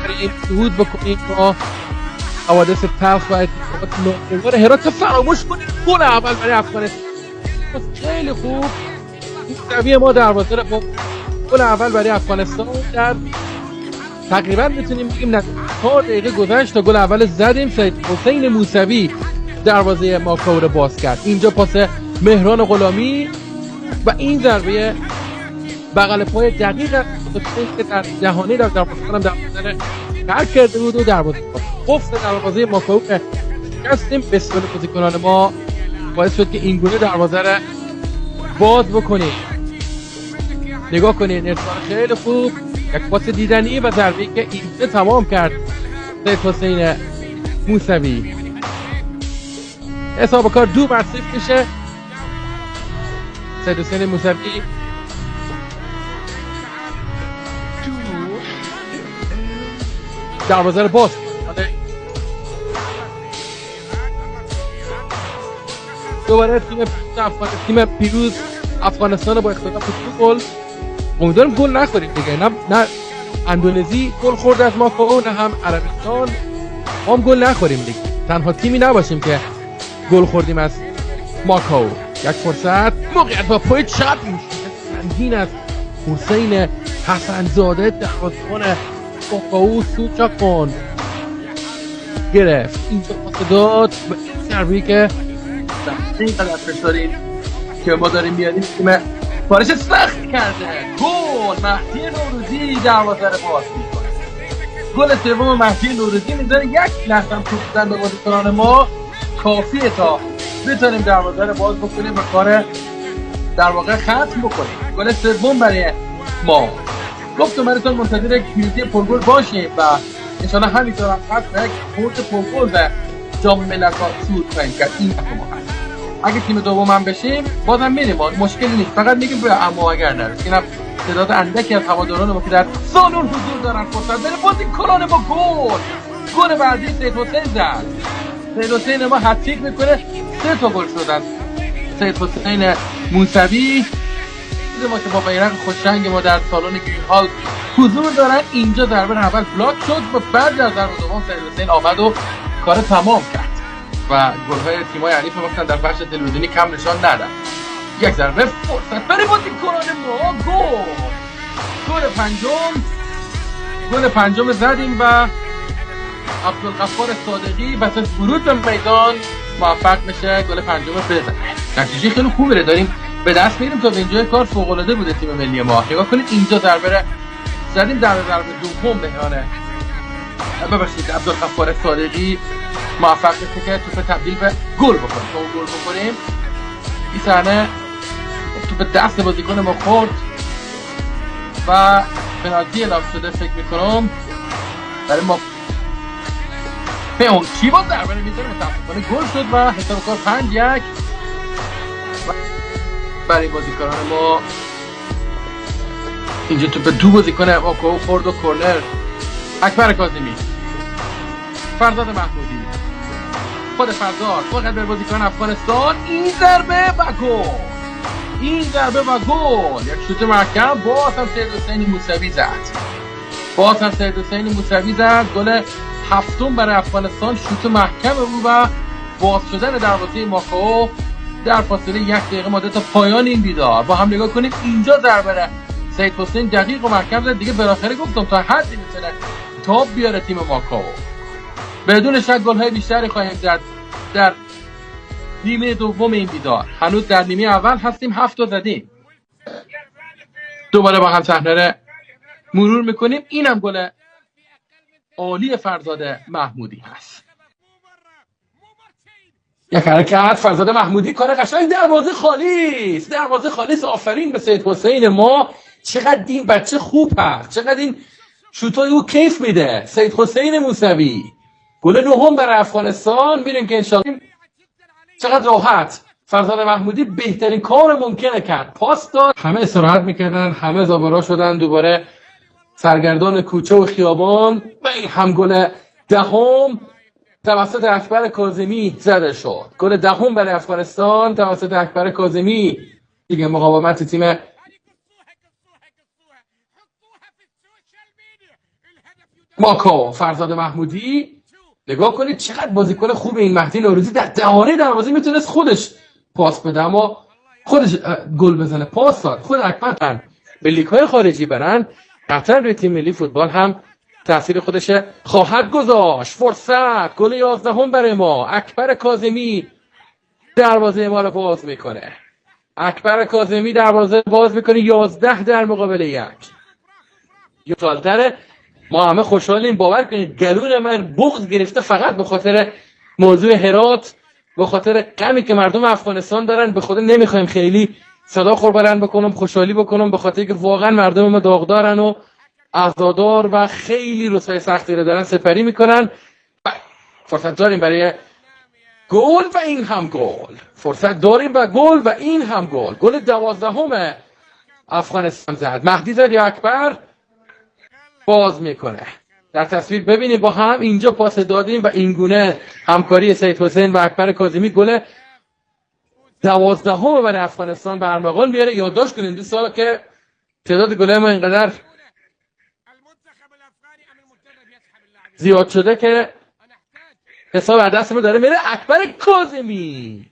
بریم صعود بکنیم با حوادث تلخ و اتفاقات ناگوار هرات فراموش کنیم. گل اول برای افغانستان خیلی خوب. موسوی ما دروازه رو با گل اول برای افغانستان در تقریبا میتونیم بگیم 4 دقیقه گذشت تا گل اول زدیم. سید حسین موسوی دروازه ماکائو رو باز کرد. اینجا پاس مهران غلامی و این ضربه بغل پای دقیق که در جهانی در دروازه هم دروازه ترک کرده بود و دروازه قفل دروازه ماکائو شکستیم. بسیار بازیکنان ما باعث شد که این گونه دروازه رو باز بکنیم. نگاه کنید، ارسال خیلی خوب، یک پاس دیدنی و ضربه‌ای که اینجا تمام کرد سید حسین موسوی. حساب کار 2-0 میشه. سید حسین موسوی دروازه رو باز کرد. دوباره تیم پیروز افغانستان با اختلاف 2 گل. امیدوارم گل نخوریم دیگه. نه اندونزی گل خورد از ماکائو، نه هم عربستان. ما هم گل نخوریم دیگه. تنها تیمی نباشیم که گل خوردیم از ماکائو. یک فرصت، موقعیت با پای چپ سنگین از حسین حسن‌زاده دروازه‌بان ماکائو سوچا کن گرفت. اینجا پاس داد و این ضربه‌ای که اینقدر فشاری که ما داریم میاریم تیم بارش سخت کرده. گل مهدی نوروزی دروازه رو باز میکنه. گل سوم مهدی نوروزی میذاره. یک لحظه هم توپ زدن به بازیکنان ما کافیه تا بتونیم دروازه رو باز بکنیم و کار در واقع ختم بکنیم. گل سوم برای ما. گفتم براتون منتظر یک پیروزی پرگل باشیم و ان شاءالله همینطور هم هست یک برد پرگل و جام ملت‌ها صعود خواهیم کرد. این ما هست. اگه تیم دوم هم بشیم بازم میریم، مشکلی نیست. فقط میگیم اما اگر نرسیم. اینم تعداد اندکی از هواداران ما که در سالن حضور دارن فرصت بره بازیکنان ما گل بعدی سید حسین زد. سید حسین ما هتریک میکنه. 3 تا گل شدن. سید حسین موسوی ما که با بیرق خوشرنگ ما در سالن گرین هال حضور دارن. اینجا ضربه اول بلاک شد و بعد از ضربه دوم سید حسین آمد و کار تمام کرد و گل‌های تیم‌های حریف ما در بخش تلویزیونی کم نشان نداد. یک ضربه فرصت برای بازیکنان ما. گل پنجم زدیم و عبدالغفار صادقی واسه ورود به میدان موفق میشه گل پنجم بزنه. نتیجه خیلی خوبه داریم به دست میاریم. تا به اینجا کار فوق‌العاده بوده تیم ملی ما. نگاه کنید اینجا ضربه زدیم. ضربه دوم مهران عبدالغفار صادقی موفق میشه که توپ تبدیل به گل بکنه. تا گل بکنیم این صحنه توپ دست بازیکن ما خورد و پنالتی اعلام شده فکر میکنم برای ما. چی با ضربه میزنه متاسفانه گل شد و حساب کار 5-1 برای بازیکنان ما. اینجا توپ 2 بازیکن ماکائو خورد و کورنر. اکبر کاظمی، فرزاد محمودی، خود فرزاد فقط به بازیکن افغانستان. این ضربه و گل. یک شوت محکم. باز هم سید حسین موسوی زد. گل 7 برای افغانستان. شوت محکم بود و باز شدن دروازه ماکائو در فاصله 1 دقیقه مانده تا پایان این دیدار. با هم نگاه کنیم اینجا ضربه سید حسین دقیق و محکم زد. دیگه بالاخره گفتم تا حدی میتونه تاب بیاره تیم ماکائو. بدون شک گل‌های بیشتری خواهیم زد در نیمه دوم این دیدار. هنوز در نیمه اول هستیم. 7 تا زدیم. دوباره با هم صحنه رو مرور میکنیم. اینم گل عالی فرزاد محمودی هست. یک حرکت فرزاد محمودی، کار قشنگ. دروازه خالی. آفرین به سید حسین ما. چقدر این بچه خوب هست، چقدر این شوتای او کیف میده. سید حسین موسوی گل 9 برای افغانستان. میریم که انشاءالله چقدر راحت فرزاد محمودی بهترین کار ممکنه کرد. پاس داد. همه استراحت میکردن، همه زابرا شدن، دوباره سرگردان کوچه و خیابان. و این هم گل 10 توسط اکبر کاظمی زده شد. گل 10 برای افغانستان توسط اکبر کاظمی. دیگه مقاومت تیم ماکاو فرزاد محمودی. نگاه کنید چقدر بازیکن خوب این مهدی نوروزی در دهانه دروازه میتونست خودش پاس بده اما خودش گل بزنه، پاس داد. خود اکبر به لیگ‌های خارجی برن قطعا روی تیم ملی فوتبال هم تاثیر خودش خواهد گذاشت. فرصت گل 11 برای ما. اکبر کاظمی دروازه ما رو باز میکنه. اکبر کاظمی دروازه باز میکنه. 11 در مقابل 1. یه سالتره. ما همه خوشحالیم. باور کنید گلون من بغض گرفته فقط به خاطر موضوع هرات، به خاطر غمی که مردم افغانستان دارن. به خدا نمیخوایم خیلی صدا بلند بکنم، خوشحالی بکنم، به خاطر که واقعا مردم ما داغدارن و عزادار و خیلی روزهای سختی رو دارن سپری میکنن. فرصت داریم برای گل و این هم گل. فرصت داریم و گل و این هم گل. گل 12 افغانستان زد. مهدی زد یا اکبر باز میکنه. در تصویر ببینیم با هم اینجا پاس دادیم و این گونه همکاری سید حسین و اکبر کاظمی گل 12 برای افغانستان برمغان میاره. یادداشت کنید دو سال که تعداد گل‌های ما اینقدر زیاد شده که حساب از دست ما داره میره. اکبر کاظمی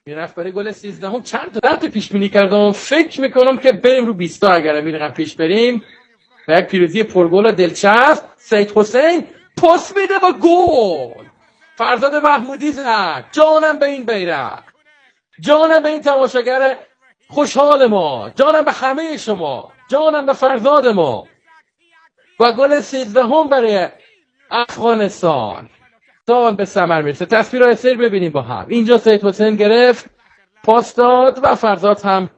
میرفت برای گل 13 چند تا پیش بینی کردم. فکر میکنم که بریم رو 20 اگر میریم پیش بریم و یک پیروزی پرگل و دلچسب. سید حسین پاس میده و گل. فرزاد محمودی زد. جانم به این بیرق، جانم به این تماشاگر خوشحال ما، جانم به همه شما، جانم به فرزاد ما. و گل 13 برای افغانستان سال به ثمر میرسه. تصویرهای سیر ببینیم با هم. اینجا سید حسین گرفت، پاس داد و فرزاد هم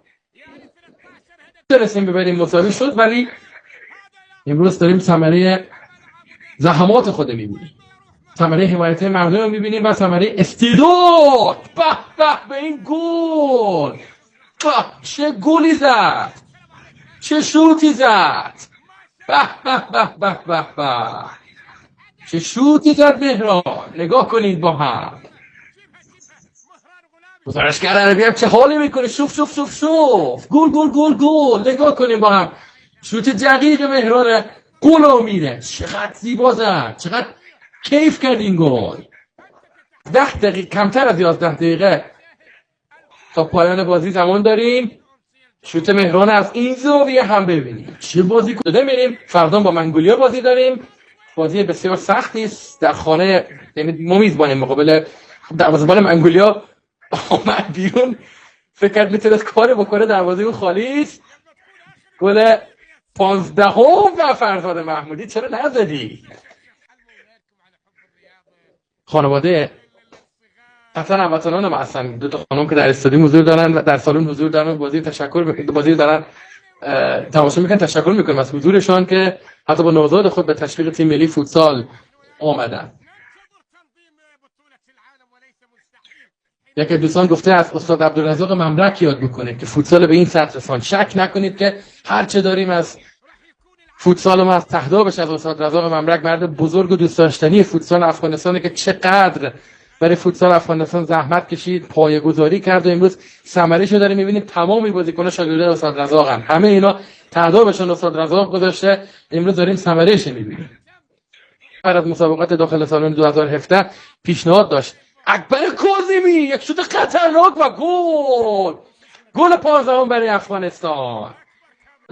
رسیم ببریم مساوی شد. ولی امروز داریم ثمره زحمات خود میبینیم، ثمره حمایت مردم رو میبینیم و ثمره استعداد. به به به این گل، چه گلی زد، چه شوتی زد. به به به به به به چه شوتی زد مهران. نگاه کنید با هم. گزارشگر عربی هم چه حالی میکنه. شوف شوف شوف شوف. گل گل گل گل. نگاه کنید با هم. شوت دقیق مهران گل میره. چقدر زیبا زد، چقدر کیف کرد این گل. 10 دقیقه کمتر از 11 دقیقه تا پایان بازی زمان داریم. شوت مهران از این زاویه هم ببینیم چه بازی کرده. میریم فردا با منگولیا بازی داریم. بازی بسیار سختی است در خانه، یعنی ما میزبانیم مقابل دروازه‌بان منگولیا. آمد بیرون فکر کرد میتونه کار بکنه، دروازه اون خالی است. گل 15 و فرزاد محمودی چرا نزدی؟ خانواده اصلا هموطنان ما هستن، دو تا خانم که در استادیوم حضور دارن و در سالن حضور دارن، بازی دارن تماشا میکنن. تشکر میکنم از حضورشان که حتی با نوزاد خود به تشویق تیم ملی فوتسال آمدن. یک دوستان گفته از استاد عبدالرزاق ممرک یاد بکنه که فوتسال به این سطح رساند. شک نکنید که هر چه داریم از فوتسال ما از تهدابش از استاد رزاق ممرک، مرد بزرگ و دوست داشتنی فوتسال افغانستان که چقدر برای فوتسال افغانستان زحمت کشید، پایه‌گذاری کرد و امروز ثمره‌شو داریم می‌بینیم. تمامی بازیکن‌ها شاگرد استاد رزاقن، همه اینا تهدابشون استاد رزاق گذاشته، امروز داریم ثمره‌اش می‌بینیم. بعد از مسابقات داخل سال 2017 پیشنهاد داشت اکبر کاظمی یک شوت خطرناک و گل. گل 15 برای افغانستان.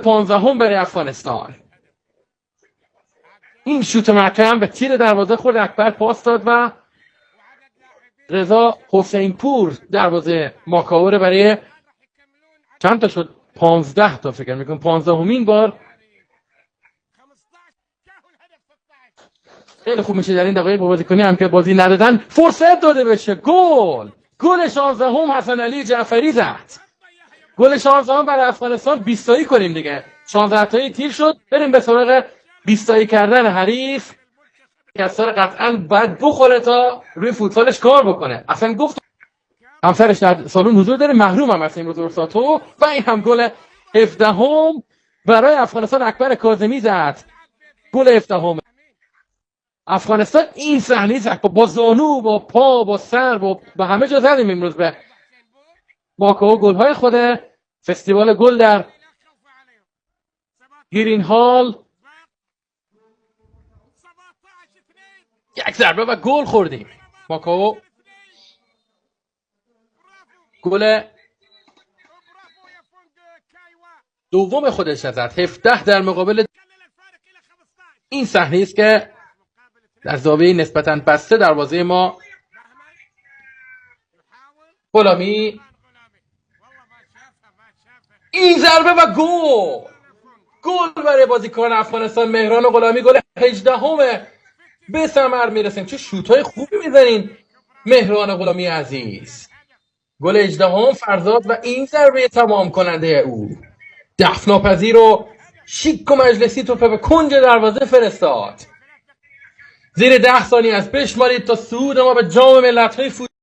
15 برای افغانستان. این شوت محکم به تیر دروازه خورد. اکبر پاس داد و رضا حسین پور دروازه ماکاو برای چند تا شد؟ 15 تا فکر میکنم 15مین بار. خیلی خوب میشه در این دقایق بازیکنی هم که بازی ندادن فرصت داده بشه. گل 16 حسن علی جعفری زد. گل 16 برای افغانستان. 20 تایی کنیم دیگه. 16 تایی تیر شد. بریم به سراغ 20 تایی کردن حریف. کسر قطعا باید بخوره تا روی فوتسالش کار بکنه. اصلا گفت همسرش در سالن حضور داره، محروم هم از این روز رساتو. و این هم گل 17 برای افغانستان. اکبر کاظمی زد گل 17. افغانستان این صحنه زد با زانو، با پا، با سر، با همه جا زدیم امروز به ماکاو گل‌های خود. فستیوال گل در گرین هال یک ضربه و گل خوردیم. ماکاو گل دوم خودش زد. 17 در مقابل این صحنه است که در زاویه نسبتاً بسته دروازه ما غلامی این ضربه و گل برای بازیکن افغانستان مهران غلامی. گل 18 به ثمر میرسیم. چه شوت‌های خوبی میزنین مهران غلامی عزیز. گل 18 فرزاد و این ضربه تمام کننده او دفع ناپذیر و شیک و مجلسی توپ به کنج دروازه فرستاد. زیر 10 ثانیه است. بشمارید تا صعود ما به جام ملت‌های